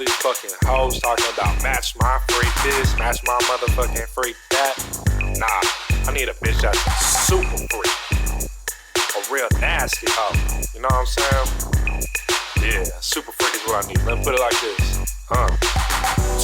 these fucking hoes talking about match my freak this, match my motherfucking freak that. Nah, I need a bitch that's super freak. A real nasty hoe. You know what I'm saying? Yeah, super freak is what I need. Let me put it like this.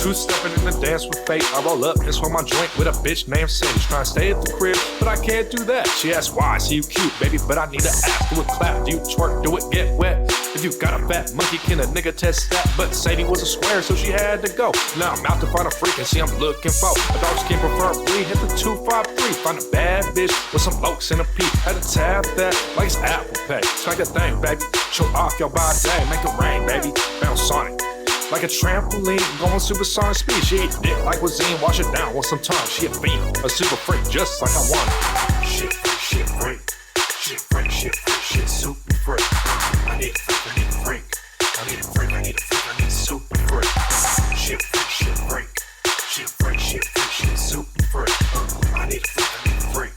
Two-stepping in the dance with fate. I roll up and smoke my joint with a bitch named Cindy. Trying to stay at the crib, but I can't do that. She asks why, see you cute, baby, but I need an ass. Do it clap, do you twerk, do it get wet. If you got a fat monkey, can a nigga test that? But Sadie was a square, so she had to go. Now I'm out to find a freak and see I'm looking for a dark skin preferably. Hit the 253, find a bad bitch with some lokes and a peak. Had to tap that like it's Apple Pay. Strike a thing, baby, show off your body, make it rain, baby, bounce on it. Like a trampoline, going supersonic speed. She eat dick like cuisine, wash it down with some tongue. She a fiend, a super freak, just like I want it. Shit freak, shit freak, shit freak, shit freak, shit super freak. I need a freak, I need a freak. I need a freak, I need a freak, I need a super freak. Shit freak, shit freak, shit freak, shit freak, shit super freak. I need a freak, I need a freak.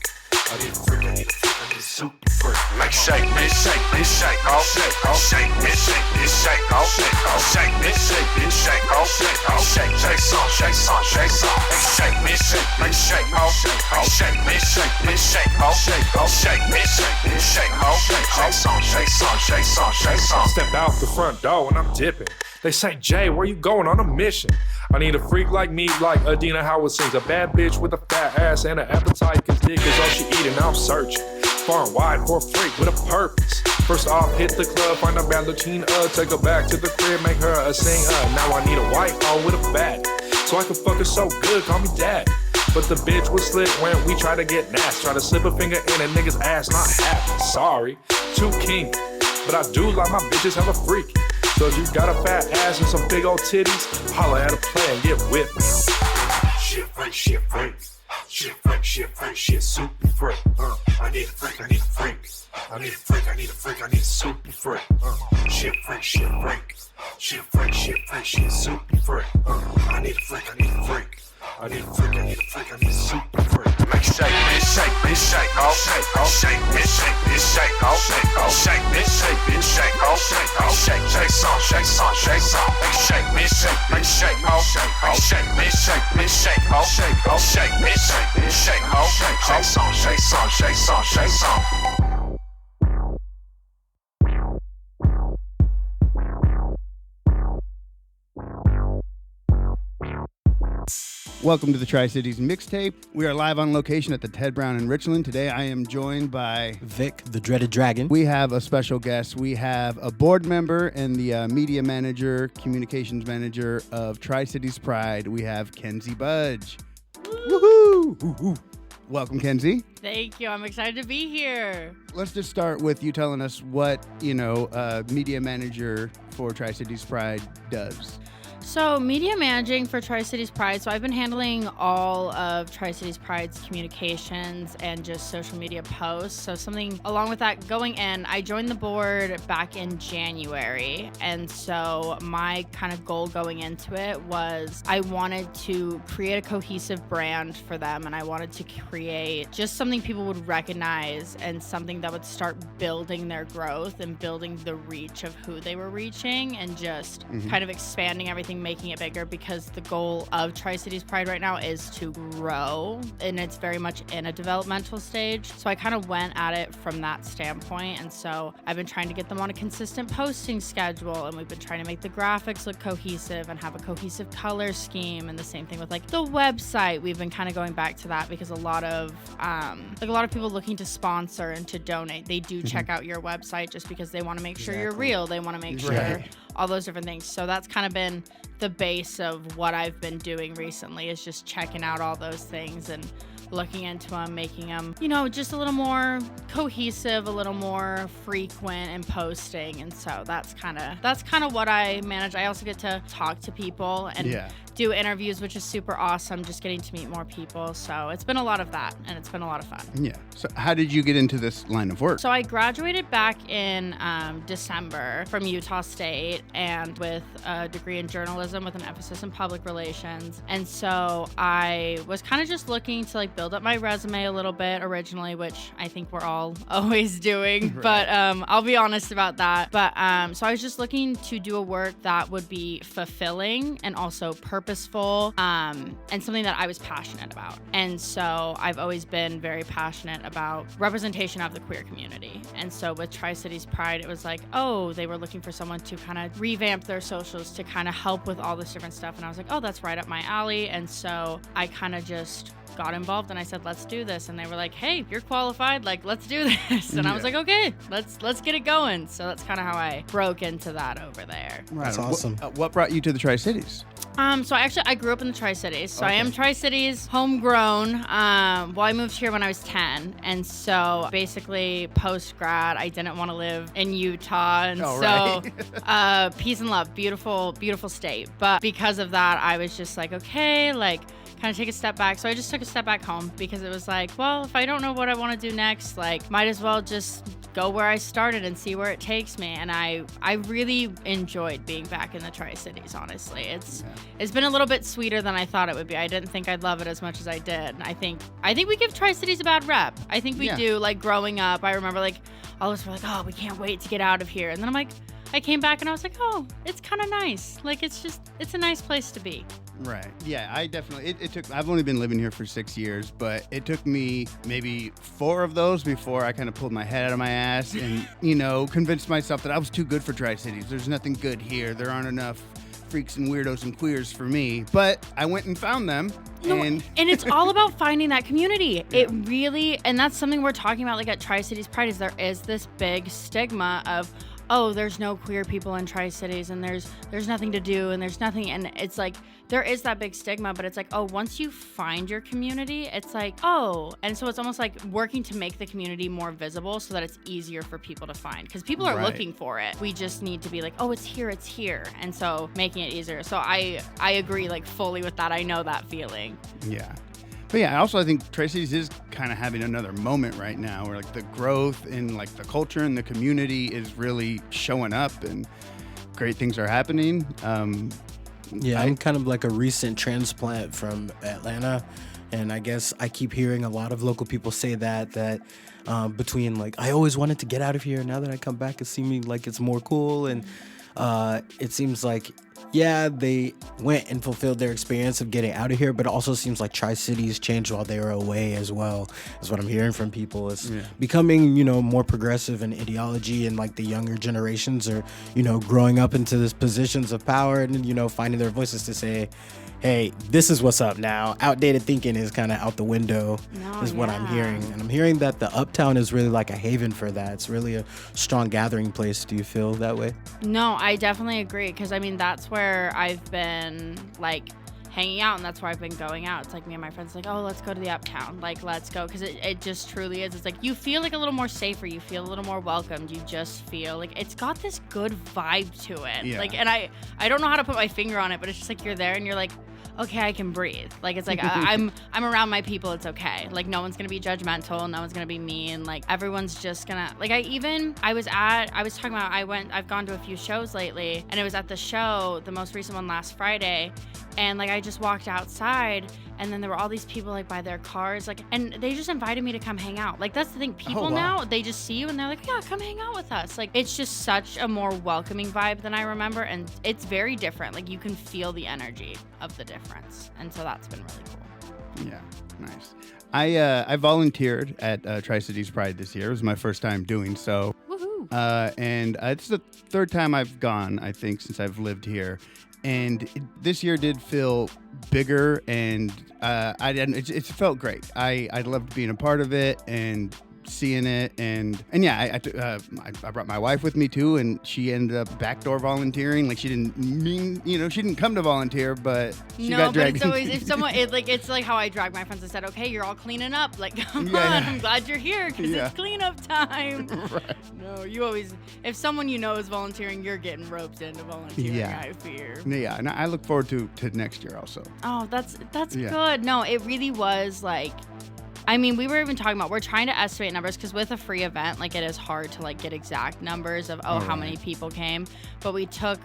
I need a freak, I need a freak, I need a super freak. Like shake, bitch, shake, bitch, shake, oh shake, oh shake, bitch, shake, bitch, shake, oh shake, oh shake, bitch, shake, bitch, shake, oh shake, oh shake, shake some, shake some, shake some, shake, bitch, shake, bitch, shake, oh shake, oh shake, bitch, shake, bitch, shake, oh shake, oh shake, bitch, shake, bitch, shake, oh shake, shake some, shake some, shake some, shake some. Step out the front door and I'm dipping. They say, Jay, where you going on a mission? I need a freak like me, like Adina Howard sings. A bad bitch with a fat ass and an appetite, cause dick is all she eating. Now I'm searching far and wide for a freak with a purpose. First off, hit the club, find a bad Latina, take her back to the crib, make her a singer. Now I need a white hoe with a bat, so I can fuck her so good, call me dad. But the bitch was slick when we try to get nasty. Try to slip a finger in a nigga's ass, not happy. Sorry, too kinky, but I do like my bitches hella freaky. So if you got a fat ass and some big old titties, holla at a play and get with me. Shit freak, shit freak. Shit freak, shit freak, shit super freak. I need a freak, I need a freak. I need a freak, I need a freak, I need a super freak. Shit freak, shit freak. Shit freak, shit freak, shit super freak. I need a freak, I need a freak. I need a freak, I need a freak, I need a super freak. Make shake, bitch, shake, bitch, shake, oh shake, oh shake, bitch, shake, bitch, shake, oh shake, oh shake, bitch, shake, bitch, shake, oh shake, oh shake, shake some, shake some, shake some. Make shake, bitch, shake, bitch, shake, oh shake, oh shake, bitch, shake, bitch, shake, oh shake, oh shake, bitch, shake, bitch, shake, oh shake, shake some, shake some, shake some, shake some. Welcome to the Tri-Cities Mixtape. We are live on location at the Ted Brown in Richland. Today I am joined by Vik, the dreaded dragon. We have a special guest. We have a board member and the media manager, communications manager of Tri-Cities Pride. We have Kenzie Budge. Woohoo! Woo-hoo. Welcome, Kenzie. Thank you. I'm excited to be here. Let's just start with you telling us what, media manager for Tri-Cities Pride does. So, media managing for Tri-Cities Pride. So, I've been handling all of Tri-Cities Pride's communications and just social media posts. So, something along with that going in, I joined the board back in January. And so, my kind of goal going into it was I wanted to create a cohesive brand for them. And I wanted to create just something people would recognize and something that would start building their growth and building the reach of who they were reaching and just kind of expanding everything, making it bigger, because the goal of Tri-Cities Pride right now is to grow, and it's very much in a developmental stage. So I kind of went at it from that standpoint, and so I've been trying to get them on a consistent posting schedule, and we've been trying to make the graphics look cohesive and have a cohesive color scheme, and the same thing with like the website. We've been kind of going back to that because a lot of people looking to sponsor and to donate, they do check out your website just because they want to make sure you're real. They want to make sure all those different things. So that's kind of been the base of what I've been doing recently, is just checking out all those things and looking into them, making them, just a little more cohesive, a little more frequent in posting. And so that's kind of what I manage. I also get to talk to people and do interviews, which is super awesome, just getting to meet more people. So it's been a lot of that, and it's been a lot of fun. Yeah. So how did you get into this line of work? So I graduated back in December from Utah State, and with a degree in journalism with an emphasis in public relations. And so I was kind of just looking to build build up my resume a little bit originally, which I think we're all always doing, right. But I'll be honest about that. But so I was just looking to do a work that would be fulfilling and also purposeful, and something that I was passionate about. And so I've always been very passionate about representation of the queer community. And so with Tri-Cities Pride, it was like, oh, they were looking for someone to kind of revamp their socials to kind of help with all this different stuff. And I was like, oh, that's right up my alley. And so I kind of just got involved and I said, let's do this. And they were like, hey, you're qualified. Like, let's do this. And I was like, okay, let's get it going. So that's kind of how I broke into that over there. Right. That's awesome. What brought you to the Tri-Cities? So I grew up in the Tri-Cities. So I am Tri-Cities homegrown. Well, I moved here when I was 10. And so basically post-grad, I didn't want to live in Utah. And peace and love, beautiful, beautiful state. But because of that, I was just like, okay, like kind of take a step back. So I just took a step back home because it was like, well, if I don't know what I want to do next, like might as well just go where I started and see where it takes me. And I really enjoyed being back in the Tri-Cities, honestly. It's been a little bit sweeter than I thought it would be. I didn't think I'd love it as much as I did. I think we give Tri-Cities a bad rep. I think we do. Like growing up, I remember like all of us were like, oh, we can't wait to get out of here. And then I'm like, I came back and I was like, oh, it's kind of nice. Like it's a nice place to be. Right. Yeah, I definitely, I've only been living here for 6 years, but it took me maybe 4 of those before I kind of pulled my head out of my ass and, convinced myself that I was too good for Tri-Cities. There's nothing good here. There aren't enough freaks and weirdos and queers for me. But I went and found them. And it's all about finding that community. Yeah. It really, and that's something we're talking about like at Tri-Cities Pride is there is this big stigma of, oh, there's no queer people in Tri-Cities and there's nothing to do and there's nothing. And it's like, there is that big stigma, but it's like, oh, once you find your community, it's like, oh. And so it's almost like working to make the community more visible so that it's easier for people to find. Because people are looking for it. We just need to be like, oh, it's here. And so making it easier. So I agree like fully with that. I know that feeling. Yeah. But yeah, also I think Tri-Cities is kind of having another moment right now where like the growth in like the culture and the community is really showing up and great things are happening. I'm kind of like a recent transplant from Atlanta, and I guess I keep hearing a lot of local people say that between like I always wanted to get out of here, now that I come back it seems like it's more cool, and it seems like they went and fulfilled their experience of getting out of here, but it also seems like Tri-Cities changed while they were away as well, is what I'm hearing from people. It's becoming, more progressive in ideology, and like the younger generations are, growing up into these positions of power and, finding their voices to say, hey, this is what's up now. Outdated thinking is kind of out the window, what I'm hearing. And I'm hearing that the Uptown is really like a haven for that. It's really a strong gathering place. Do you feel that way? No, I definitely agree. Because, that's where I've been, like, hanging out, and that's where I've been going out. It's like me and my friends like, oh, let's go to the Uptown. Like, let's go. Because it just truly is. It's like you feel like a little more safer. You feel a little more welcomed. You just feel like it's got this good vibe to it. Yeah. Like, and I don't know how to put my finger on it, but it's just like you're there and you're like, okay, I can breathe. Like, it's like I'm around my people. It's okay. Like, no one's gonna be judgmental. No one's gonna be mean. Like, everyone's just gonna like. I've gone to a few shows lately, and it was at the show, the most recent one last Friday, and like I just walked outside, and then there were all these people like by their cars, like, and they just invited me to come hang out. Like, that's the thing. People now, they just see you and they're like, yeah, come hang out with us. Like, it's just such a more welcoming vibe than I remember, and it's very different. Like, you can feel the energy of the difference, and so that's been really cool. Yeah, nice. I volunteered at Tri-Cities Pride this year. It was my first time doing so. Woohoo! And it's the 3rd time I've gone, I think, since I've lived here. And this year did feel bigger, and it felt great. I loved being a part of it and seeing it, and I brought my wife with me too, and she ended up backdoor volunteering. Like, she didn't come to volunteer, but she got dragged. But it's always, if someone, it's like how I drag my friends and said, okay, you're all cleaning up. Like, come on, I'm glad you're here because it's cleanup time. Right. No, you always, if someone is volunteering, you're getting roped into volunteering, I fear. Yeah, and I look forward to next year also. Oh, that's good. No, it really was like, I mean, we were even talking about, we're trying to estimate numbers because with a free event, like it is hard to like get exact numbers of, how many people came. But we took,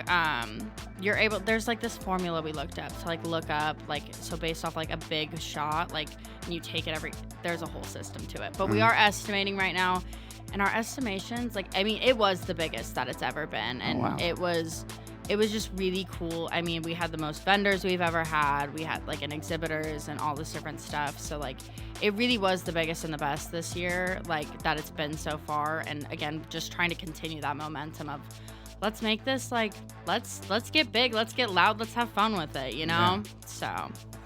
there's like this formula we looked up to like look up, like, so based off like a big shot, like, and you take it there's a whole system to it. But we are estimating right now, and our estimations, like, I mean, it was the biggest that it's ever been. And it was just really cool. I mean, we had the most vendors we've ever had. We had like an exhibitors and all this different stuff. So like, it really was the biggest and the best this year, like that it's been so far. And again, just trying to continue that momentum of let's make this like, let's get big, let's get loud, let's have fun with it, you know? So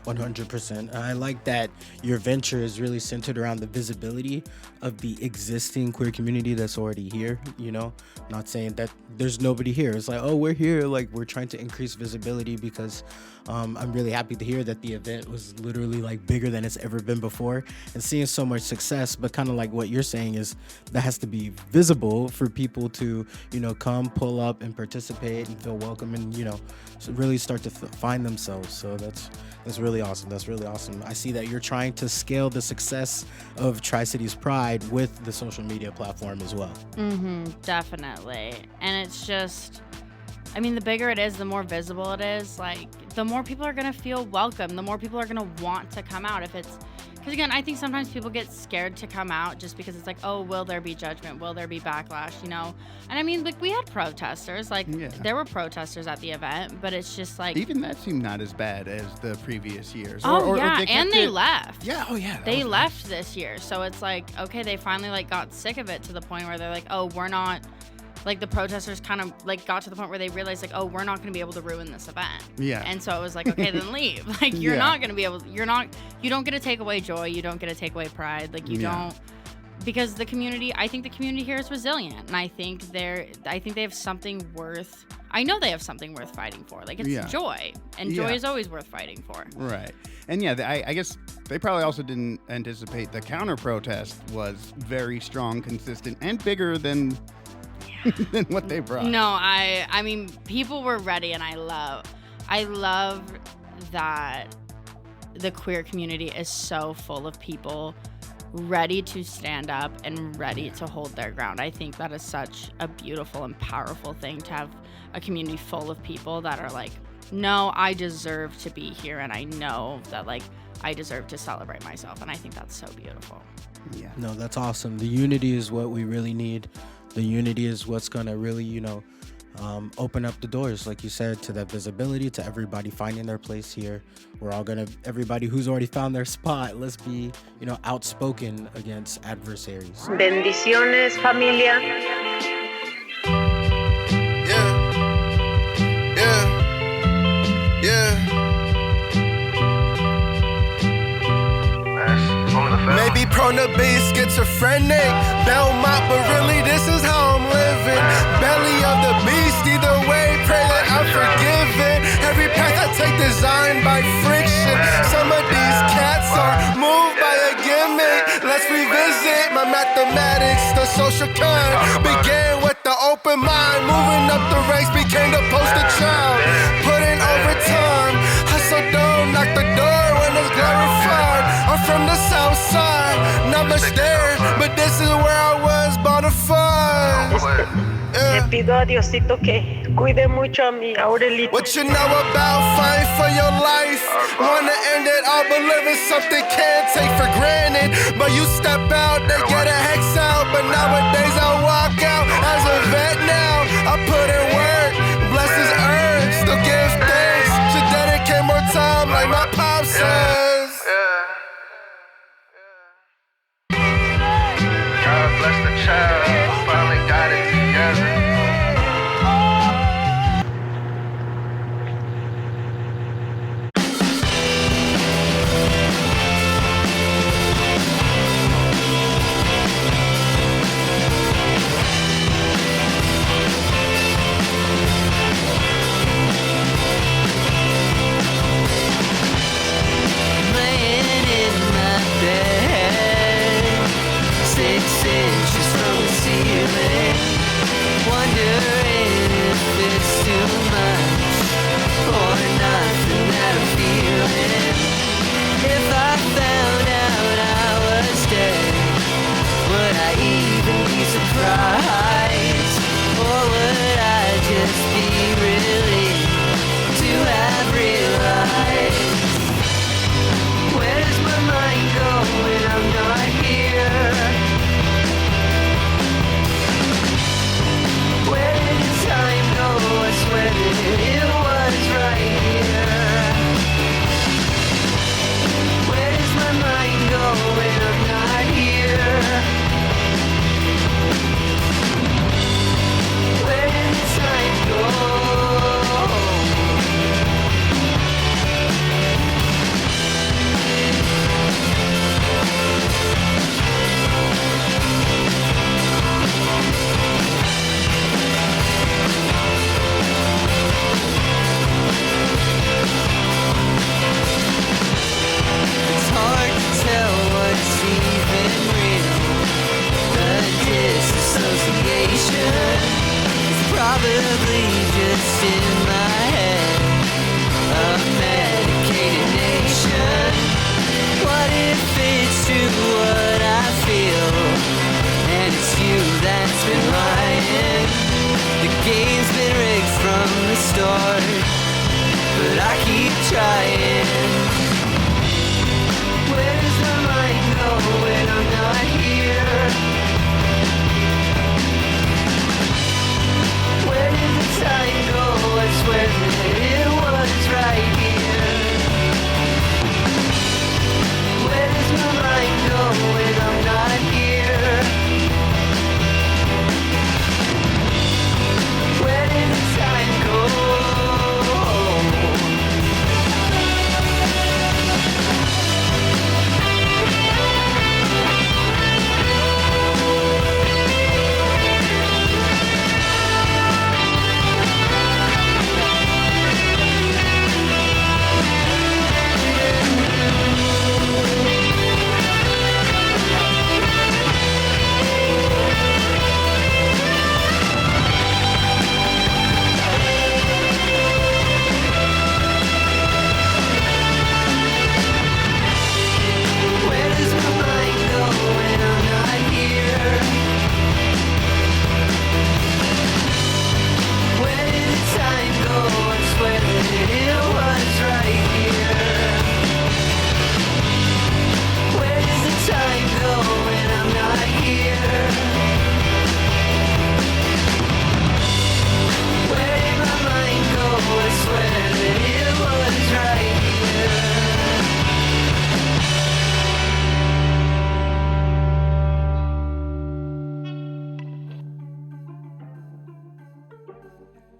100%. I like that your venture is really centered around the visibility of the existing queer community that's already here, you know? Not saying that there's nobody here. It's like, oh, we're here. Like, we're trying to increase visibility because I'm really happy to hear that the event was literally like bigger than it's ever been before and seeing so much success. But kind of like what you're saying is that has to be visible for people to, you know, come, pull up and participate and feel welcome and, you know, really start to find themselves. So that's really awesome. That's really awesome. I see that you're trying to scale the success of Tri-Cities Pride with the social media platform as well. Definitely. And it's just, I mean, the bigger it is, the more visible it is, like, the more people are going to feel welcome, the more people are going to want to come out. Because again, I think sometimes people get scared to come out just because it's like, oh, will there be judgment? Will there be backlash? You know? And I mean, like, we had protesters. Like, there were protesters at the event, but it's just like... Even that seemed not as bad as the previous years. They left. Yeah, They left this year. So it's like, okay, they finally, like, got sick of it to the point where they're like, oh, we're not... Like, the protesters kind of, like, got to the point where they realized, like, oh, we're not going to be able to ruin this event. Yeah. And so it was like, okay, then leave. Like, you're not going to be able to, you don't get to take away joy. You don't get to take away pride. Like, you don't, because the community, I think the community here is resilient. And I think they have something worth, I know they have something worth fighting for. Like, it's joy. And joy is always worth fighting for. Right. And I guess they probably also didn't anticipate the counter protest was very strong, consistent, and bigger than what they brought. No, I mean, people were ready, and I love that the queer community is so full of people ready to stand up and ready to hold their ground. I think that is such a beautiful and powerful thing to have a community full of people that are like, no, I deserve to be here, and I know that, like, I deserve to celebrate myself, and I think that's so beautiful. Yeah. No, that's awesome. The unity is what we really need. The unity is what's going to really, you know, open up the doors, like you said, to that visibility, to everybody finding their place here. We're all going to, everybody who's already found their spot, let's be, you know, outspoken against adversaries. Bendiciones, familia. Maybe prone to be schizophrenic, Belmont, but really this is how I'm living. Belly of the beast, either way, pray that I'm forgiven. Every path I take designed by friction. Some of these cats are moved by a gimmick. Let's revisit my mathematics, the social kind. Began with the open mind, moving up the ranks, became the poster child. Putting overtime, hustle down, knock the door when it's glorified. I'm from the south side, not much there, but this is where I was bona fide. Le pido a Diosito que cuide mucho a mi Aurelito. What you know about fighting for your life? Wanna end it all, but living something can't take for granted. But you step out, they get a hex out. But nowadays I walk out as a vet now. I put in work, blessings earned, still give thanks. Should dedicate more time like my pop says. God bless the child, finally got it together.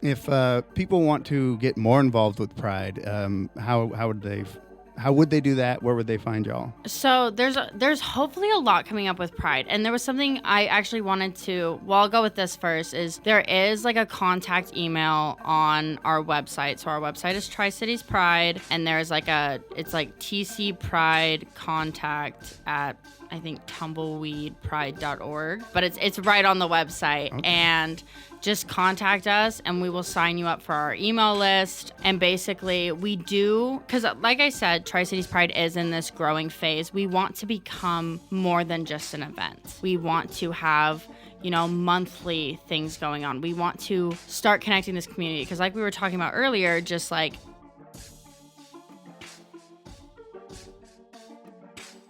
If people want to get more involved with Pride, how would they do that? Where would they find y'all? So there's hopefully a lot coming up with Pride. And there was something I actually wanted to, well, I'll go with this first, is there is like a contact email on our website. So our website is Tri-Cities Pride, and there's like it's like TC Pride contact at, I think, tumbleweedpride.org. But it's right on the website. Okay. And just contact us and we will sign you up for our email list. And basically we do, because like I said, Tri-Cities Pride is in this growing phase. We want to become more than just an event. We want to have, monthly things going on. We want to start connecting this community because like we were talking about earlier, just like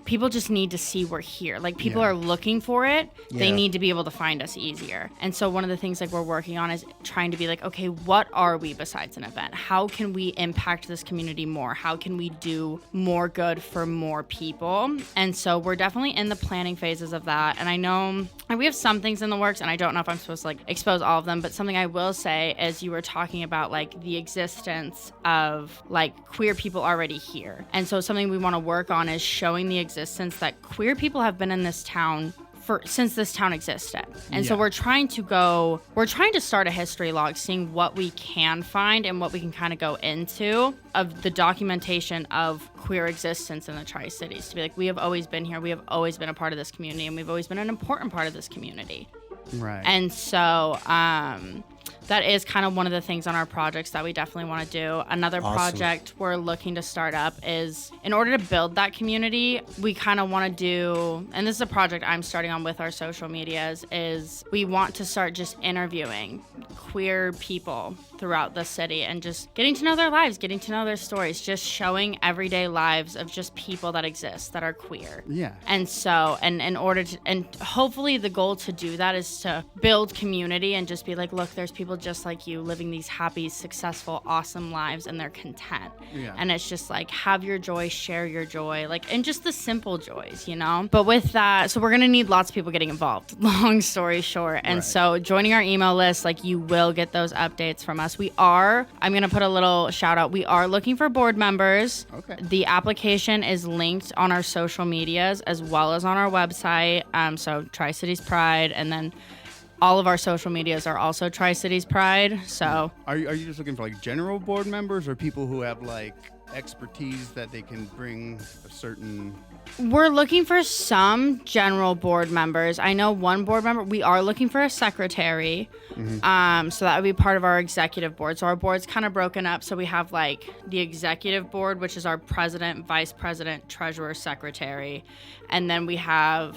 people just need to see we're here. Like people are looking for it. Yeah. They need to be able to find us easier. And so one of the things like we're working on is trying to be like, okay, what are we besides an event? How can we impact this community more? How can we do more good for more people? And so we're definitely in the planning phases of that. And I know we have some things in the works and I don't know if I'm supposed to like expose all of them, but something I will say is you were talking about like the existence of like queer people already here. And so something we want to work on is showing the existence that queer people have been in this town since this town existed. And so we're trying to start a history log, seeing what we can find and what we can kind of go into of the documentation of queer existence in the Tri-Cities, to be like, we have always been here, we have always been a part of this community, and we've always been an important part of this community. Right. And so that is kind of one of the things on our projects that we definitely want to do. Another project we're looking to start up is, in order to build that community, we kind of want to do, and this is a project I'm starting on with our social medias, is we want to start just interviewing queer people throughout the city and just getting to know their lives, getting to know their stories, just showing everyday lives of just people that exist that are queer. Yeah. And so, and in order to, and hopefully the goal to do that is to build community and just be like, look, there's people just like you living these happy, successful, awesome lives and they're content. Yeah. And it's just like, have your joy, share your joy, like, and just the simple joys, But with that, so we're going to need lots of people getting involved, long story short. And so joining our email list, like you will get those updates from us. I'm going to put a little shout out. We are looking for board members. Okay. The application is linked on our social medias as well as on our website. So Tri-Cities Pride, and then all of our social medias are also Tri-Cities Pride. So are you just looking for like general board members or people who have like expertise that they can bring a certain... We're looking for some general board members. I know one board member. We are looking for a secretary. Mm-hmm. So that would be part of our executive board. So our board's kind of broken up. So we have like the executive board, which is our president, vice president, treasurer, secretary. And then we have,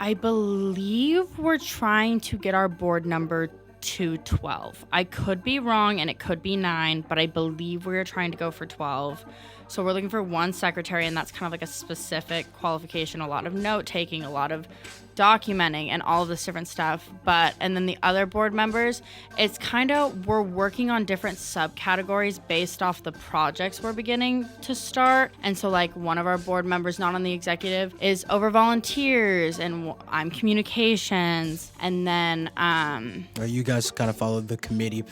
I believe we're trying to get our board number to 12. I could be wrong and it could be 9, but I believe we're trying to go for 12. So we're looking for one secretary, and that's kind of like a specific qualification, a lot of note taking, a lot of documenting, and all of this different stuff. And then the other board members, it's kind of, we're working on different subcategories based off the projects we're beginning to start. And so like one of our board members, not on the executive, is over volunteers, and I'm communications. And then you guys kind of follow the committee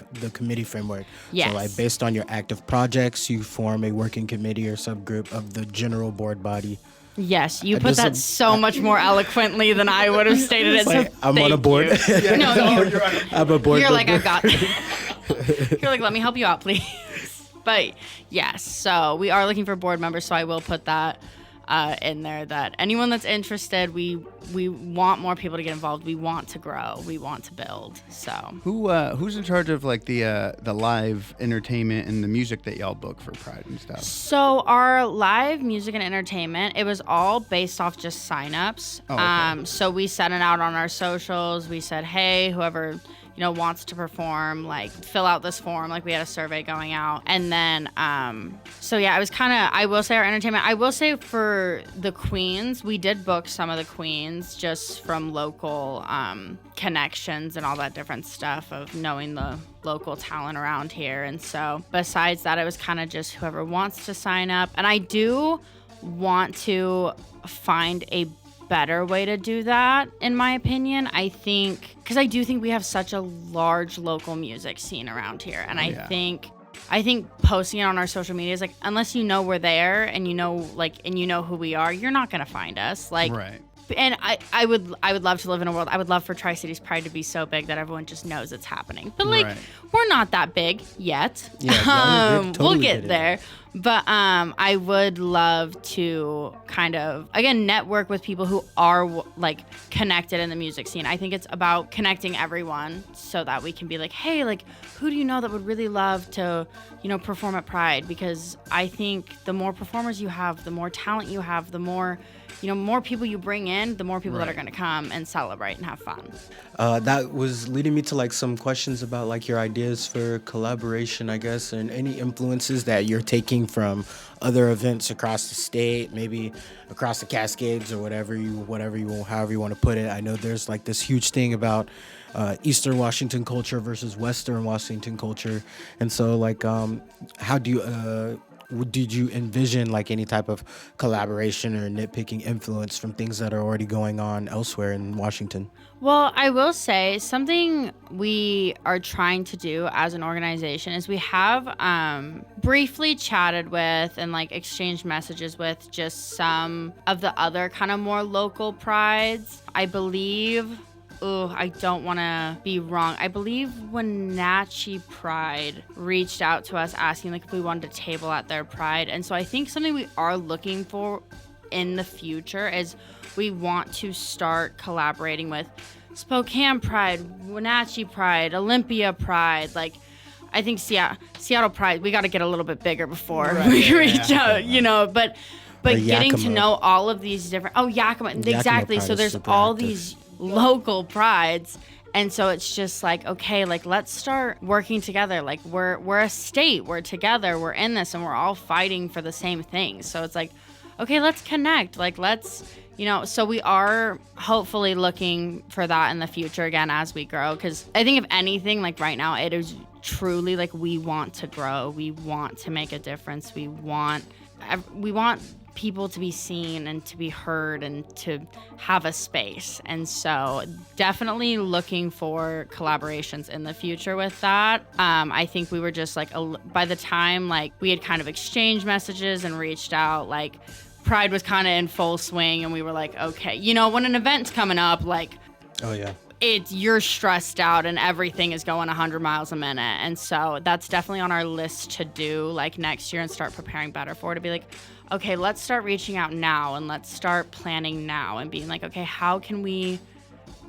framework. Yes. So like based on your active projects, you form a working committee or subgroup of the general board body. Yes, you put that so much more eloquently than I would have stated it. Like, so I'm on a board. I'm a board. You're like, I've got You're like, let me help you out, please. But yes, so we are looking for board members, so I will put that in there, that anyone that's interested, we want more people to get involved. We want to grow. We want to build. So who's in charge of like the live entertainment and the music that y'all book for Pride and stuff? So our live music and entertainment, it was all based off just signups. Oh, okay. So we sent it out on our socials. We said, hey, whoever wants to perform, like fill out this form. Like we had a survey going out. And then, so yeah, it was kind of, I will say our entertainment, I will say for the queens, we did book some of the queens just from local connections and all that different stuff of knowing the local talent around here. And so besides that, it was kind of just whoever wants to sign up. And I do want to find a better way to do that, in my opinion. I think, because I do think we have such a large local music scene around here. And I think posting it on our social media is like, unless you know we're there and you know, like, and you know who we are, you're not going to find us. Like, right. And I would love to live in a world. I would love for Tri-Cities Pride to be so big that everyone just knows it's happening. But like, we're not that big yet. Yeah, we'll get there. But I would love to kind of, again, network with people who are like connected in the music scene. I think it's about connecting everyone so that we can be like, hey, like, who do you know that would really love to, you know, perform at Pride? Because I think the more performers you have, the more talent you have, the more, you know, more people you bring in, the more people that are going to come and celebrate and have fun. That was leading me to like some questions about like your ideas for collaboration, I guess, and any influences that you're taking from other events across the state, maybe across the Cascades or however you want to put it. I know there's like this huge thing about Eastern Washington culture versus Western Washington culture, and so like how do you did you envision like any type of collaboration or nitpicking influence from things that are already going on elsewhere in Washington? Well, I will say something we are trying to do as an organization is we have briefly chatted with and like exchanged messages with just some of the other kind of more local prides. I believe, I don't want to be wrong. I believe Wenatchee Pride reached out to us asking like if we wanted to table at their Pride. And so I think something we are looking for in the future is we want to start collaborating with Spokane Pride, Wenatchee Pride, Olympia Pride. Like, I think Seattle Pride, we got to get a little bit bigger before we reach out, you know, but getting to know all of these different, Yakima, exactly. So there's all these local prides. And so it's just like, okay, like let's start working together. Like we're a state, we're together, we're in this, and we're all fighting for the same things. So it's like, okay, let's connect. Like let's, you know, so we are hopefully looking for that in the future again as we grow. Because I think if anything, like right now, it is truly like we want to grow. We want to make a difference. We want people to be seen and to be heard and to have a space. And so definitely looking for collaborations in the future with that. I think we were just like, by the time like we had kind of exchanged messages and reached out, like Pride was kind of in full swing and we were like, okay, you know, when an event's coming up, like, oh yeah, you're stressed out and everything is going 100 miles a minute. And so that's definitely on our list to do like next year and start preparing better for it, to be like, okay, let's start reaching out now and let's start planning now and being like, okay, how can we,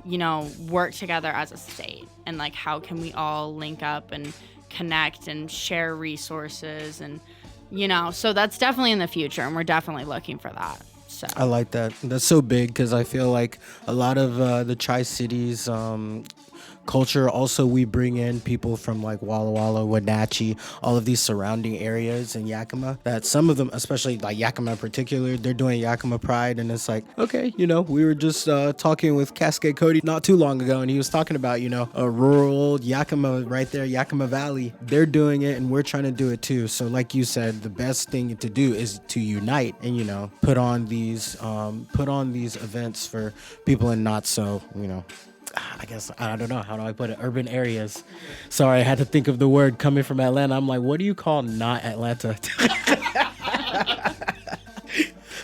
you know, work together as a state? And like, how can we all link up and connect and share resources? And, you know, so that's definitely in the future and we're definitely looking for that. So I like that. That's so big because I feel like a lot of the Tri-Cities culture, also we bring in people from like Walla Walla, Wenatchee, all of these surrounding areas in Yakima, that some of them, especially like Yakima in particular, they're doing Yakima Pride, and it's like, okay, you know, we were just talking with Cascade Cody not too long ago, and he was talking about, you know, a rural Yakima right there, Yakima Valley, they're doing it and we're trying to do it too. So like you said, the best thing to do is to unite and, you know, put on these events for people in not so, you know, I guess, I don't know, how do I put it, urban areas. Sorry, I had to think of the word coming from Atlanta. I'm like, what do you call not Atlanta?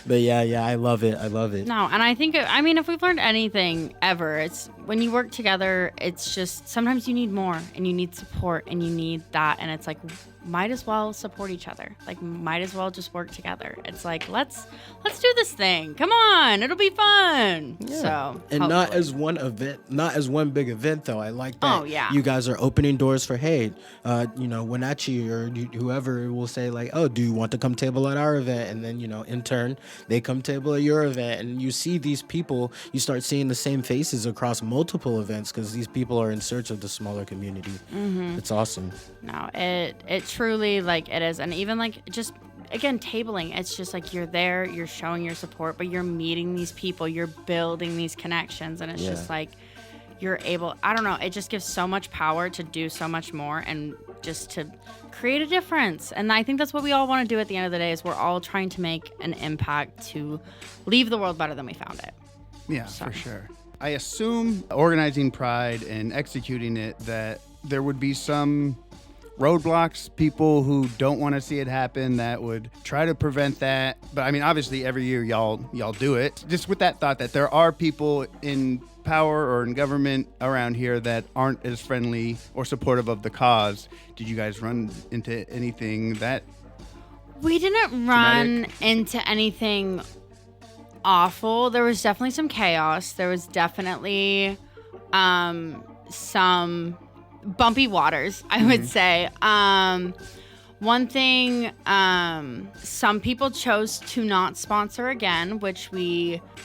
But yeah, I love it. No, and I think, I mean, if we've learned anything ever, it's when you work together, it's just sometimes you need more and you need support and you need that. And it's like, might as well support each other. Like, might as well just work together. It's like, let's do this thing. Come on, it'll be fun. Yeah. So, and not as one event, not as one big event though. I like that. Oh yeah. You guys are opening doors for, hey, you know, Wenatchee or whoever will say like, oh, do you want to come table at our event? And then, you know, in turn, they come table at your event, and you see these people. You start seeing the same faces across multiple events because these people are in search of the smaller community. Mm-hmm. It's awesome. No, it truly, like, it is. And even like just again, tabling, it's just like you're there, you're showing your support, but you're meeting these people, you're building these connections, and it's just like you're able, I don't know, it just gives so much power to do so much more and just to create a difference. And I think that's what we all want to do at the end of the day, is we're all trying to make an impact to leave the world better than we found it. Yeah, So. for sure. I assume organizing Pride and executing it, that there would be some roadblocks, people who don't want to see it happen, that would try to prevent that. But I mean, obviously every year y'all do it. Just with that thought that there are people in power or in government around here that aren't as friendly or supportive of the cause. Did you guys run into anything that We didn't run into anything awful. There was definitely some chaos. There was definitely some bumpy waters, I would say. One thing, some people chose to not sponsor again, which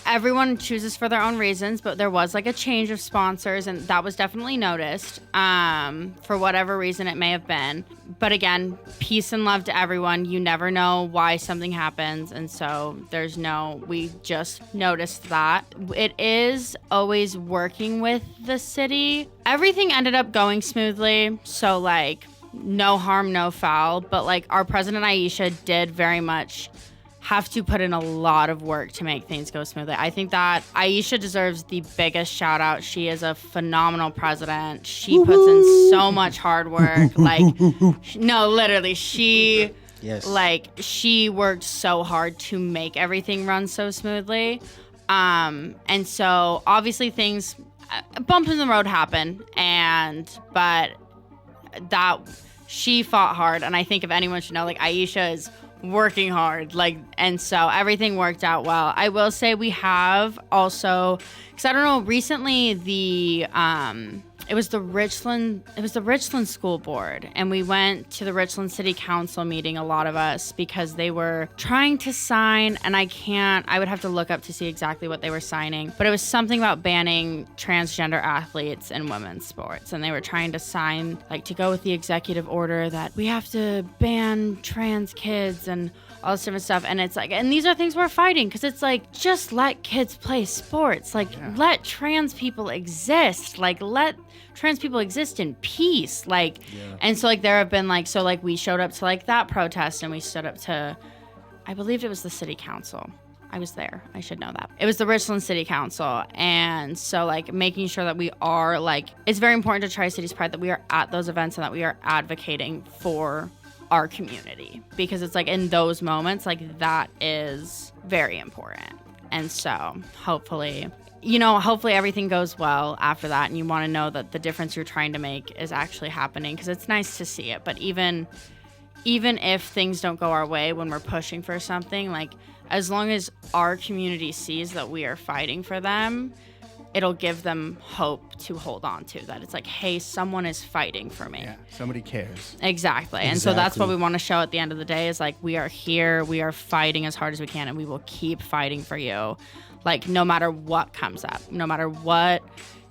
everyone chooses for their own reasons, but there was like a change of sponsors, and that was definitely noticed, for whatever reason it may have been. But again, peace and love to everyone. You never know why something happens, and so we just noticed that. It is always working with the city. Everything ended up going smoothly, so like, no harm, no foul. But like, our president Aisha did very much have to put in a lot of work to make things go smoothly. I think that Aisha deserves the biggest shout out. She is a phenomenal president. She puts in so much hard work. Like, no, literally, she worked so hard to make everything run so smoothly. And so obviously bumps in the road happen, but that she fought hard, and I think if anyone should know, like, Aisha is working hard, like, and so everything worked out well. I will say we have also, because I don't know, recently it was the Richland School Board, and we went to the Richland City Council meeting, a lot of us, because they were trying to sign, and I would have to look up to see exactly what they were signing, but it was something about banning transgender athletes in women's sports, and they were trying to sign, like, to go with the executive order that we have to ban trans kids and all this different stuff. And it's like, and these are things we're fighting, because it's like, just let kids play sports, like, let trans people exist, like, let trans people exist in peace, like, and so like there have been like, so like we showed up to like that protest, and we stood up to, I believed it was the city council. I was there. I should know that. It was the Richland City Council. And so like making sure that we are like, it's very important to Tri-Cities Pride that we are at those events and that we are advocating for our community, because it's like in those moments, like that is very important. And so hopefully everything goes well after that, and you want to know that the difference you're trying to make is actually happening, because it's nice to see it. But even if things don't go our way when we're pushing for something, like, as long as our community sees that we are fighting for them, it'll give them hope to hold on to, that it's like, hey, someone is fighting for me. Yeah, somebody cares. Exactly. And so that's what we want to show at the end of the day, is like, we are here, we are fighting as hard as we can, and we will keep fighting for you. Like, no matter what comes up, no matter what,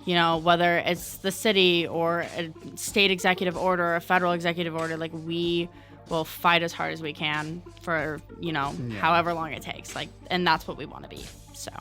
whether it's the city or a state executive order or a federal executive order, like, we will fight as hard as we can for, however long it takes. Like, and that's what we want to be. So.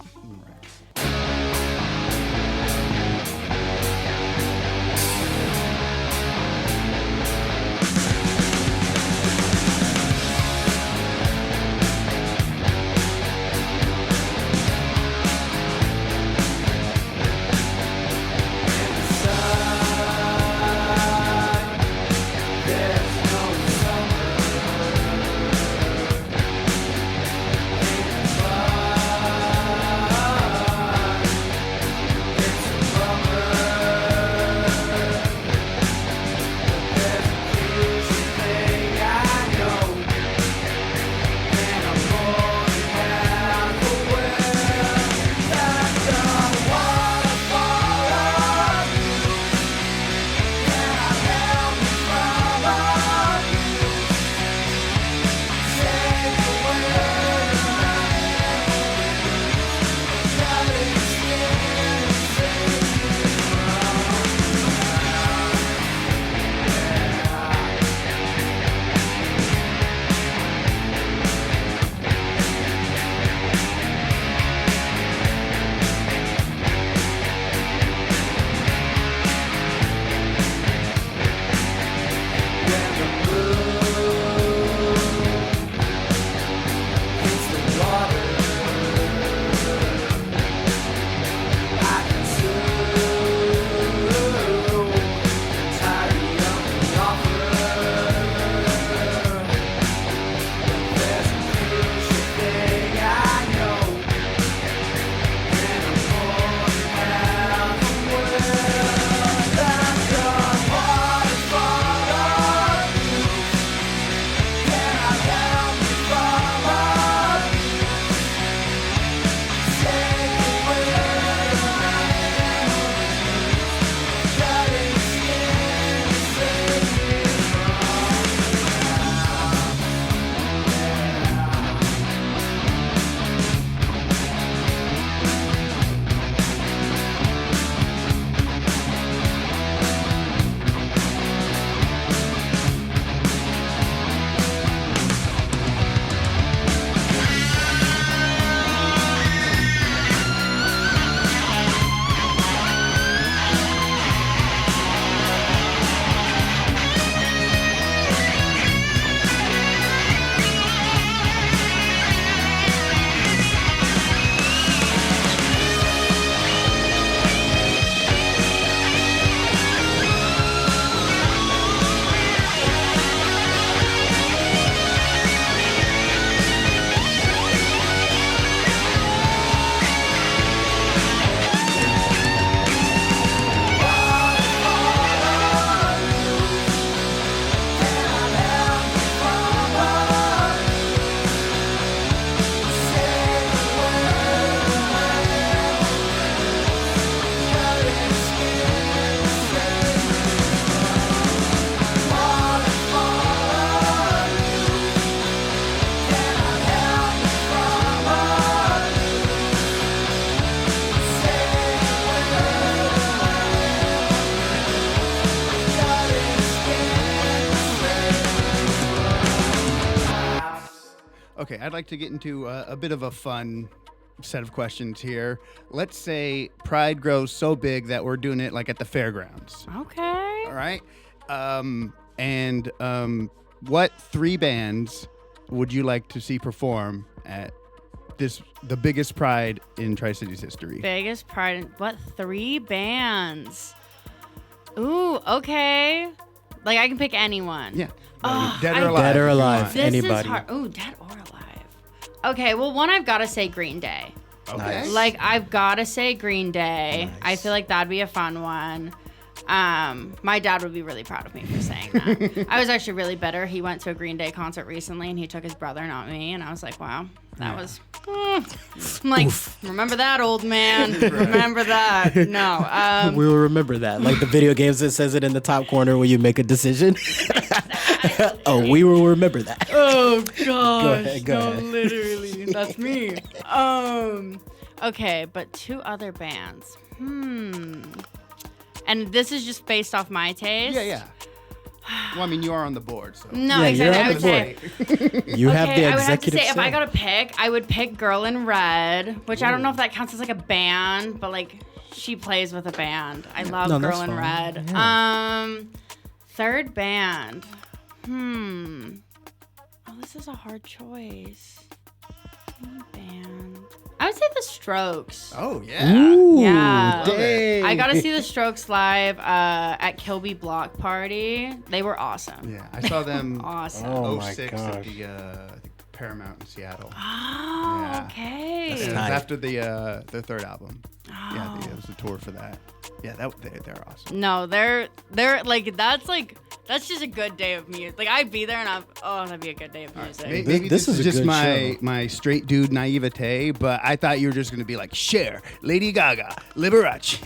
Okay, I'd like to get into a bit of a fun set of questions here. Let's say Pride grows so big that we're doing it like at the fairgrounds. Okay. All right. What 3 bands would you like to see perform at the biggest Pride in Tri-Cities history? Biggest Pride. What 3 bands? Ooh, okay. Like I can pick anyone. Yeah. Oh, Dead or alive. Dead or alive. This Anybody. is hard. Ooh, dead or alive. Okay, well, one I've got to say Green Day. Okay. Nice. Like I've got to say Green Day. Nice. I feel like that'd be a fun one. My dad would be really proud of me for saying that. I was actually really bitter. He went to a Green Day concert recently, and he took his brother, not me. And I was like, wow, that was. I'm like, remember that, old man? Remember that? No. We will remember that. Like the video games that says it in the top corner when you make a decision. Oh, we will remember that. Oh gosh, Go no, ahead. literally, that's me. Okay, but 2 other bands. And this is just based off my taste. Yeah. Well, I mean, you are on the board, so. No, Yeah, exactly. you're I on would the say. You have the I would have to executive say, if I say. got to pick, I would pick Girl in Red, which I don't know if that counts as like a band, but like she plays with a band. I love No, Girl that's in fine. Red. Yeah. Third band. Oh, this is a hard choice. Band. I would say The Strokes. Oh, yeah. Ooh, Yeah. dang. I got to see The Strokes live at Kilby Block Party. They were awesome. Yeah, I saw them Awesome. Oh my 06 at gosh. the I think Paramount in Seattle. Oh, Yeah. okay. It was tight. after the third album. Oh. Yeah, it was a tour for that. Yeah, they're awesome. No, they're that's just a good day of music. Like I'd be there and that'd be a good day of music. Maybe This this is is a just good my straight dude naivete, but I thought you were just gonna be like Cher, Lady Gaga, Liberace.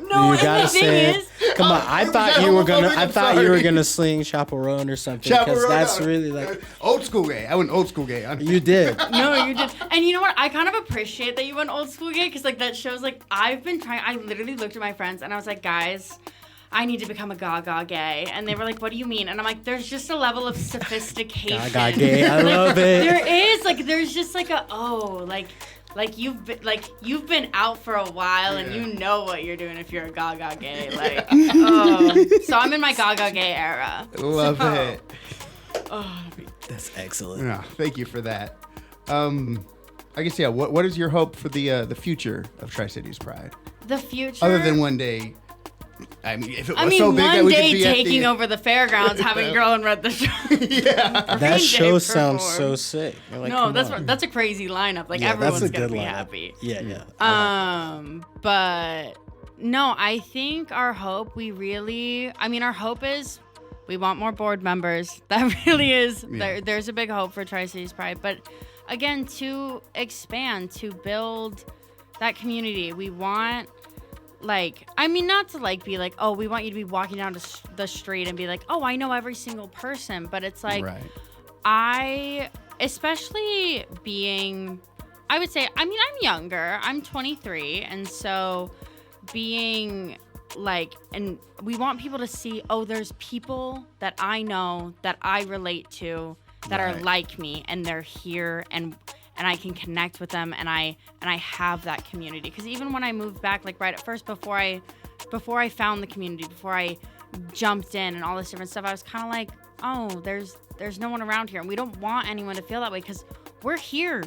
No, You and gotta the thing say, is, come on. I was thought that you were gonna. homophobic? I I'm thought you were sorry. gonna sing Chaperone or something, because Chaperone, that's no. really like Old school gay. I went old school gay. you did. no, you did. And you know what? I kind of appreciate that you went old school gay because like that shows like I've been trying. I literally looked at my friends and I was like, guys, I need to become a Gaga gay. And they were like, what do you mean? And I'm like, there's just a level of sophistication. Gaga gay. I love it. There is like there's just like like you've been out for a while and you know what you're doing if you're a Gaga gay. Like so I'm in my Gaga gay era. Love So- it. That's excellent. Yeah, thank you for that. I guess what is your hope for the future of Tri-Cities Pride? The future. Other than one day, I mean, if it was I mean, so big that one we could day be at taking the, over the fairgrounds, having Girl in Red the show. Yeah. That show sounds perform. so sick. You're like, No, come that's on. that's a crazy lineup. Like Yeah, everyone's that's a gonna good be lineup. happy. Yeah. But no, I think our hope our hope is we want more board members. That really is. Yeah. There's a big hope for Tri-Cities Pride. But again, to expand, to build that community, we want not to be like, oh, we want you to be walking down the street and be like, oh, I know every single person. But it's like, Right. especially being, I would say, I'm younger. I'm 23. And so being and we want people to see, oh, there's people that I know that I relate to that are Right. like me and they're here and I can connect with them and I have that community. Because even when I moved back, like right at first, before I found the community, before I jumped in and all this different stuff, I was kind of like, oh, there's no one around here. And we don't want anyone to feel that way because we're here.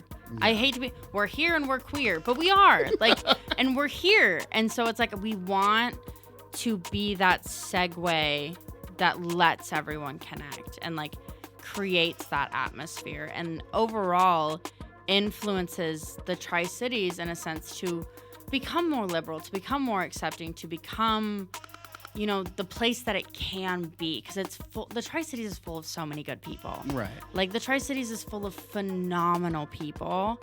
We're here and we're queer, but we are and we're here. And so it's like, we want to be that segue that lets everyone connect and creates that atmosphere and overall influences the Tri-Cities in a sense to become more liberal, to become more accepting, to become, the place that it can be. Because it's full. The Tri-Cities is full of so many good people. Right. The Tri-Cities is full of phenomenal people.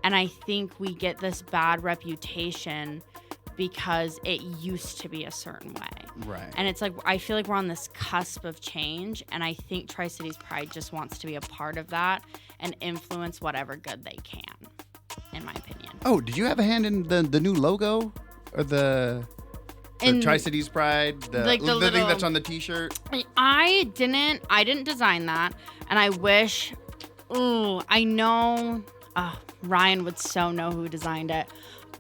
And I think we get this bad reputation because it used to be a certain way. Right. And it's I feel like we're on this cusp of change. And I think Tri-Cities Pride just wants to be a part of that and influence whatever good they can, in my opinion. Oh, did you have a hand in the new logo or the Tri-Cities Pride, the thing little- that's on the T-shirt? I didn't design that, and I wish I know Ryan would so know who designed it.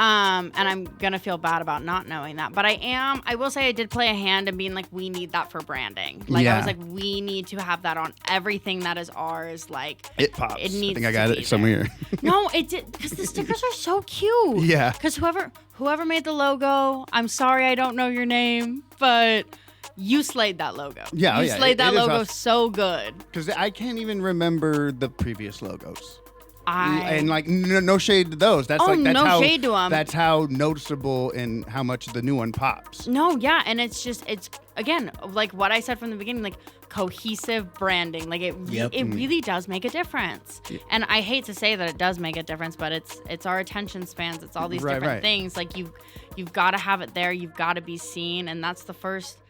And I'm going to feel bad about not knowing that. But I will say I did play a hand in being like, we need that for branding. Like, I was like, we need to have that on everything that is ours. Like, it pops. It needs I think I got it somewhere. No, it did, because the stickers are so cute. Yeah. Because whoever made the logo, I'm sorry I don't know your name, but you slayed that logo. Yeah, you slayed that logo awesome. so good. Because I can't even remember the previous logos. And like no shade to those. That's shade to them. That's how noticeable and how much the new one pops. No, yeah, and it's again like what I said from the beginning, like cohesive branding. Like it really does make a difference. Yep. And I hate to say that it does make a difference, but it's our attention spans. It's all these different things. Like you've got to have it there. You've got to be seen, and that's the first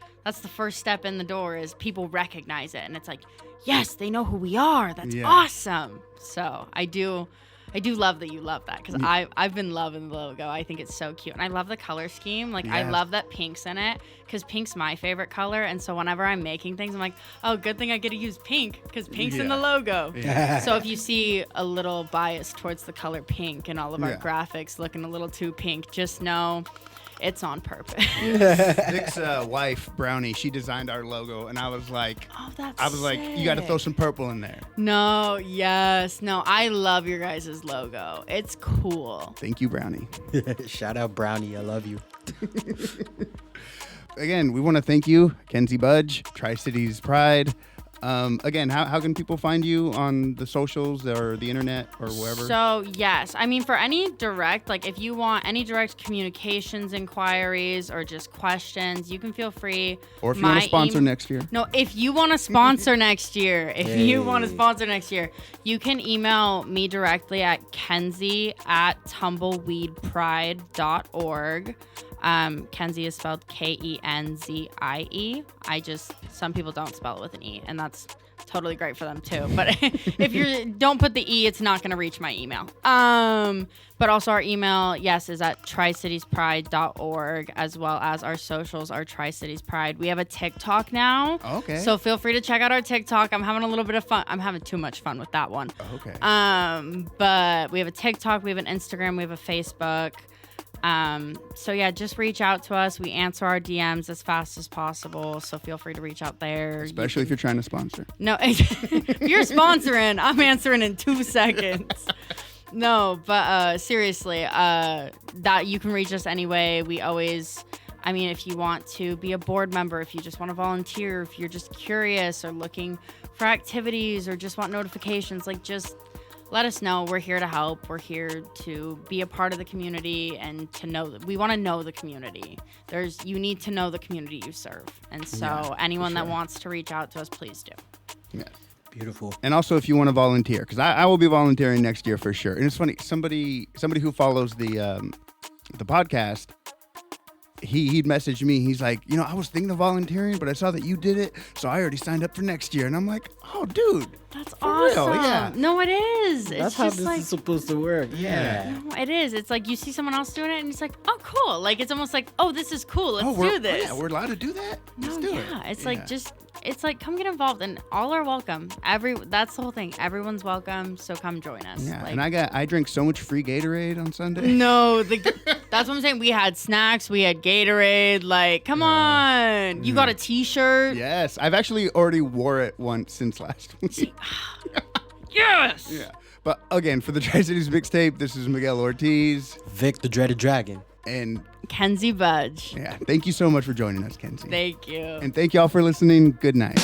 step in the door is people recognize it, and it's like, yes, they know who we are. That's awesome. So I do love that you love that, because I've been loving the logo. I think it's so cute, and I love the color scheme. Like I love that pink's in it, because pink's my favorite color, and so whenever I'm making things, I'm like, oh, good thing I get to use pink, because pink's in the logo. Yeah. So if you see a little bias towards the color pink and all of our graphics looking a little too pink, just know it's on purpose. Vic's wife, Brownie, she designed our logo, and I was like, you got to throw some purple in there. No, I love your guys' logo. It's cool. Thank you, Brownie. Shout out, Brownie. I love you. Again, we want to thank you, Kenzie Budge, Tri-Cities Pride. Again, how can people find you on the socials or the internet or wherever? So, yes. I mean, for any direct, like if you want any direct communications inquiries or just questions, you can feel free. Or if you want to sponsor next year. No, if you want to sponsor next year, you can email me directly at kenzie@tumbleweedpride.org. Kenzie is spelled Kenzie. Some people don't spell it with an E, and that's totally great for them too. But if you don't put the E, it's not going to reach my email. But also our email, is at tricitiespride.org, as well as our socials are Tri-Cities Pride. We have a TikTok now. Okay. So feel free to check out our TikTok. I'm having a little bit of fun. I'm having too much fun with that one. Okay. But we have a TikTok, we have an Instagram, we have a Facebook. Just reach out to us. We answer our DMs as fast as possible, so feel free to reach out there. Especially if you're trying to sponsor. No, if you're sponsoring, I'm answering in 2 seconds. No, but seriously, that you can reach us anyway. We always, if you want to be a board member, if you just want to volunteer, if you're just curious or looking for activities or just want notifications, just let us know. We're here to help. We're here to be a part of the community and to know that we want to know the community. You need to know the community you serve. And so anyone that wants to reach out to us, please do. Yes. Beautiful. And also if you want to volunteer, because I will be volunteering next year for sure. And it's funny, somebody who follows the podcast, he'd messaged me. He's like, I was thinking of volunteering, but I saw that you did it, so I already signed up for next year. And I'm like, oh, dude. That's awesome. Real, yeah. No, it is. That's how this is supposed to work. Yeah. No, it is. It's like you see someone else doing it, and it's like, oh, cool. Like, it's almost like, oh, this is cool. Let's do this. Yeah, we're allowed to do that? Let's do it. It's like, it's like, come get involved, and all are welcome. That's the whole thing. Everyone's welcome, so come join us. Yeah, and I drink so much free Gatorade on Sunday. No, that's what I'm saying. We had snacks, we had Gatorade. Like, come on. You got a T-shirt. Yes, I've actually already wore it once since last week. Yes. Yeah. But again, for the Tri-Cities Mixtape, this is Miguel Ortiz. Vic the Dreaded Dragon. And Kenzie Budge. Yeah. Thank you so much for joining us, Kenzie. Thank you. And thank y'all for listening. Good night.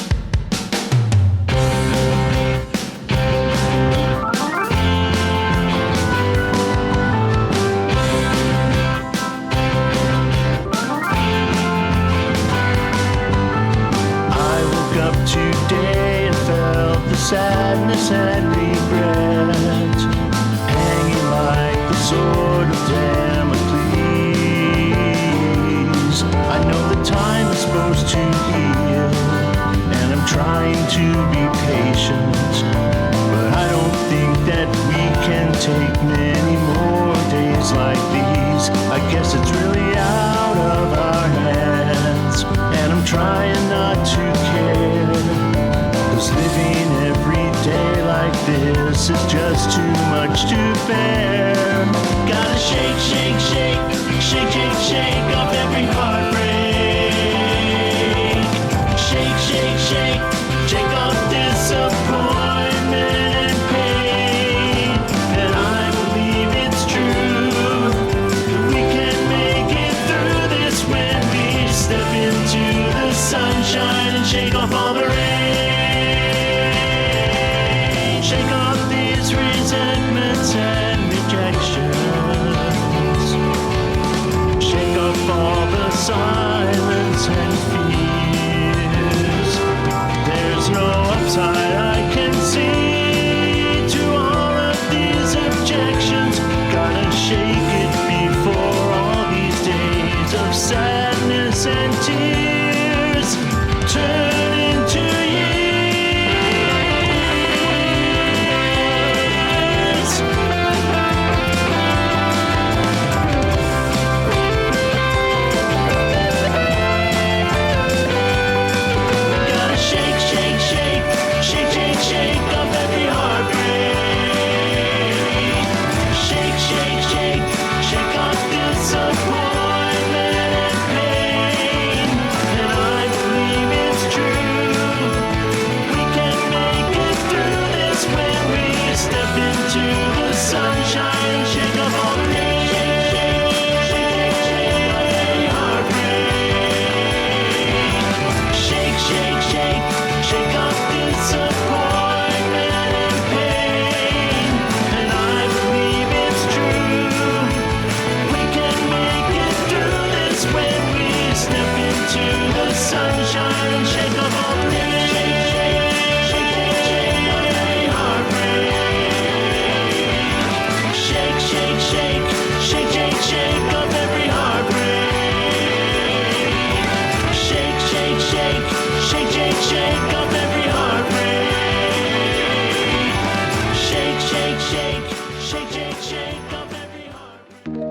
Sadness and regret, hanging like the sword of Damocles. I know the time is supposed to heal, and I'm trying to be patient, but I don't think that we can take many more days like these. I guess it's really out of our hands, and I'm trying not to care. Living every day like like this is just too much to bear. Gotta shake, shake, shake, shake, shake, shake off every heartbreak. Shake, shake, shake, shake off disappointment and pain. And I believe it's true that we can make it through this when we step into the sunshine and shake off all the rain. Shake off these resentments and rejections. Shake off all the silence and fears. There's no upside I can see to all of these objections. Gotta shake it before all these days of sadness and tears turn into years. Gotta shake, shake, shake, shake, shake, shake off every heartbreak. Shake, shake, shake, shake off disappointment and pain. And I believe it's true. We can make it through this when we step into the sunshine and shake off all the rain. Shake, shake, shake, heartbreak. Shake, shake, shake, shake off disappointment and pain. And I believe it's true. We can make it through this when we step into the sunshine and shake off all the rain. Shake, shake, shake, heartbreak. Shake, shake, shake, shake, shake, shake off every heartbreak. Shake, shake, shake, shake, shake, shake off every heartbreak. Shake, shake, shake, shake, shake, shake off every heartbreak.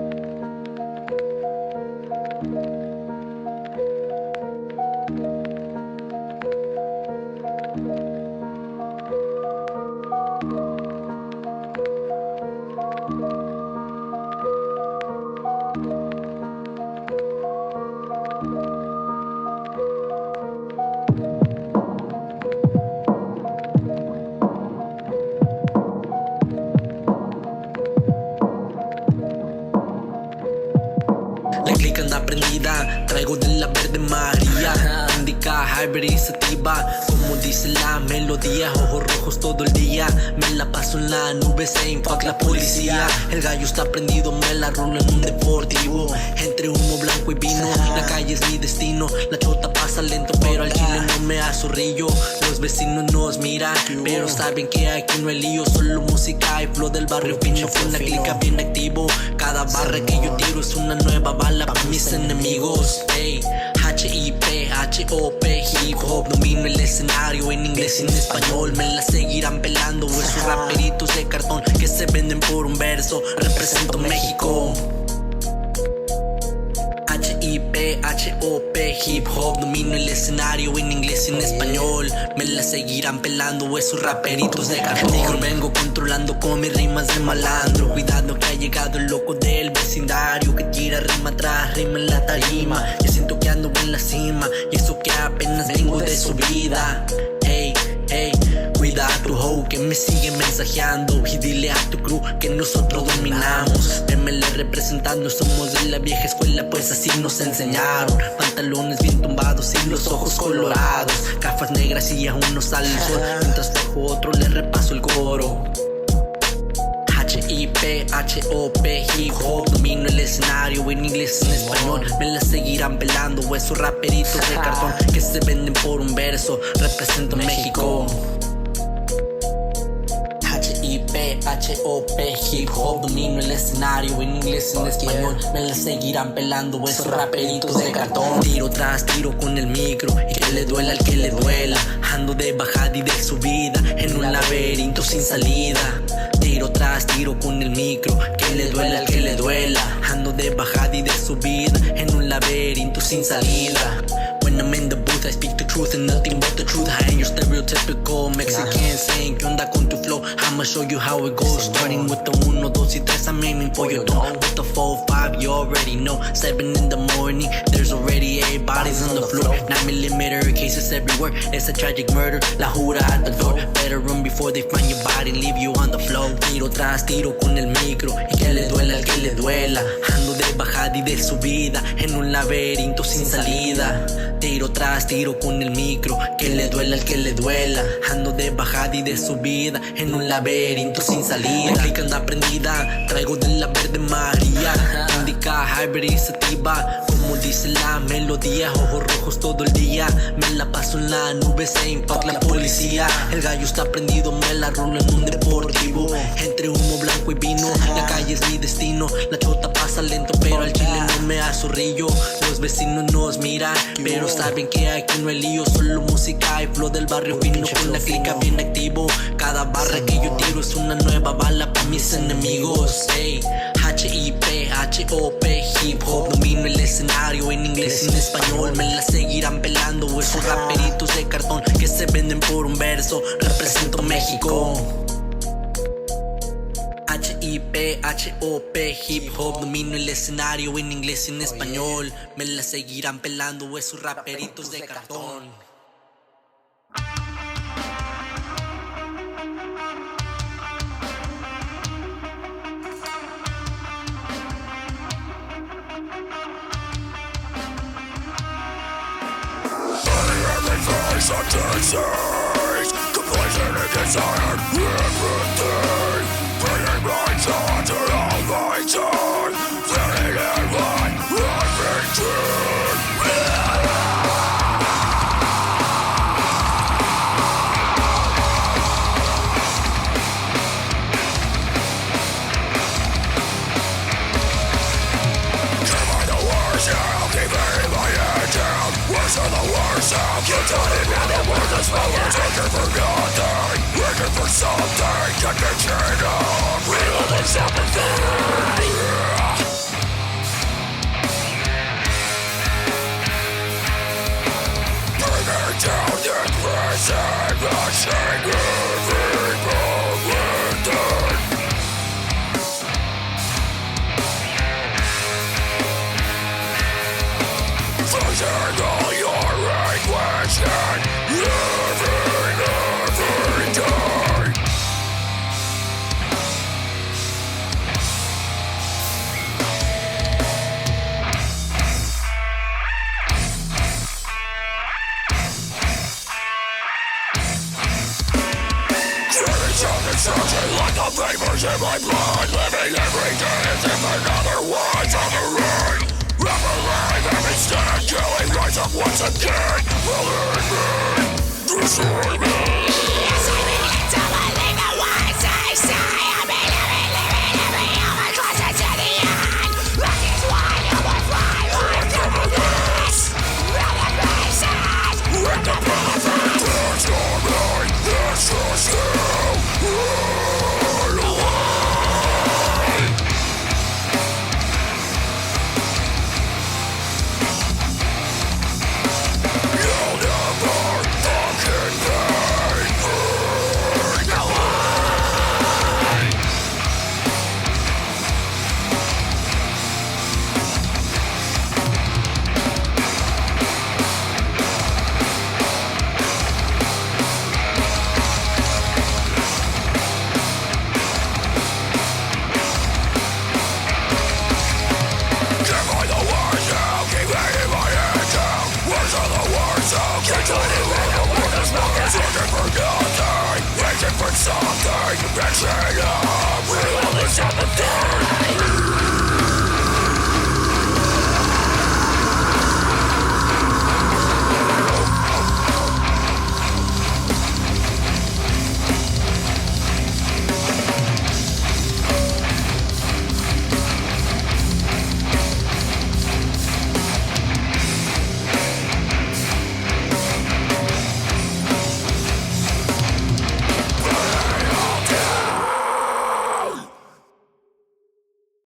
La clica anda prendida, traigo de la verde María. Indica hybrid sativa, como dice la melodía. Ojos rojos todo el día, me la paso en la nube, saying fuck la policía. El gallo está prendido, me la rolo en un deportivo. Entre humo blanco y vino, la calle es mi destino. La chota pasa lento, pero al chile no me azorrillo. Los vecinos nos miran, pero saben que aquí no hay lío. Solo música y flow del barrio fino, con una clica bien activo. Cada barra que yo tiro es una nueva bala para mis enemigos. Hey, HIP, HOP, hip hop. Domino el escenario en inglés y en español. Me la seguirán pelando esos raperitos de cartón que se venden por un verso. Represento México. HIP, HOP, hip hop. Domino el escenario en inglés y en español. Me la seguirán pelando esos raperitos de cartón. Negro vengo controlando con mis rimas de malandro. Cuidado que ha llegado el loco del vecindario, que tira rima tras rima en la tarima. Yo siento que ando en la cima, y eso que apenas vengo de subida. Hey, hey, cuida a tu hoe que me sigue mensajeando, y dile a tu crew que nosotros dominamos. PML representando, somos de la vieja escuela, pues así nos enseñaron. Pantalones bien tumbados y los ojos colorados, gafas negras y aún no sale el sol. Mientras bajo otro le repaso el coro. HIP, HOP, hip hop. Domino el escenario en inglés y en español. Me la seguirán pelando esos raperitos de cartón que se venden por un verso. Represento México. HIP, HOP, hip hop. Domino el escenario en inglés y en español. Me la seguirán pelando esos raperitos de cartón. Tiro tras tiro con el micro, y que le duela al que le duela. Ando de bajada y de subida en un laberinto sin salida. Tiro tras tiro con el micro, que le duela al que le duela. Ando de bajada y de subida en un laberinto sin salida. When when I'm in the booth, I speak the truth and nothing but the truth. I ain't your stereotypical Mexican saying, ¿qué onda con tu flow? I'ma show you how it goes. Starting with the 1, 2, y 3, I'm aiming for your dome. With the 4, 5, you already know. 7 in the morning, there's already 8 bodies on the floor. 9mm cases everywhere, it's a tragic murder. La jura at the door, better run before they find your body and leave you on the floor. Tiro tras tiro con el micro, y que le duela al que le duela. Ando de bajada y de subida, en un laberinto sin salida. Tiro tras tiro con el micro, que le duela al que le duela. Ando de bajada y de subida, en un laberinto sin salida. Mi clica anda prendida, traigo de la verde María. Indica hybrid y sativa, como dice la melodía. Ojos rojos todo el día, me la paso en la nube, se impacta la policía. El gallo está prendido, me la rolo en un deportivo. Entre humo blanco y vino, la calle es mi destino. La chota pasa lento, pero al chile no me azorrillo. Los vecinos nos miran, pero saben que aquí no hay lío. Solo música y flow del barrio fino, con la clica bien activo. Cada barra que yo tiro es una nueva bala para mis enemigos. Hey, HIP, HOP, hip hop. Domino el escenario en inglés y en español. Me la seguirán pelando esos raperitos de cartón que se venden por un verso. Represento México. HIP, HOP, hip hop. Domino el escenario en inglés y en español. Me la seguirán pelando esos raperitos de cartón. Completion and desire, everything. Bringing my thoughts and all my time. Feeling it right, everything. Give me the worst, I'll keep it my head down. Worst of the worst, I'll keep turning round the world that's flowers. Looking for nothing, looking for something. Get the chain up, real and sympathy. Bring it down, then pressing, rushing every within. Losing all your anguish and living every day. Searching like the vapors in my blood. Living every day as if another one's on the run. I'm alive and instead of killing, rise up once again. Will hurt me, destroy me. Yes, I begin to believe the words I say. I've been living every hour closer to the end. That is why you will fly like this. Real the faces, with the benefits. There's no me, there's just you. Looking for something, reaching up, real and something.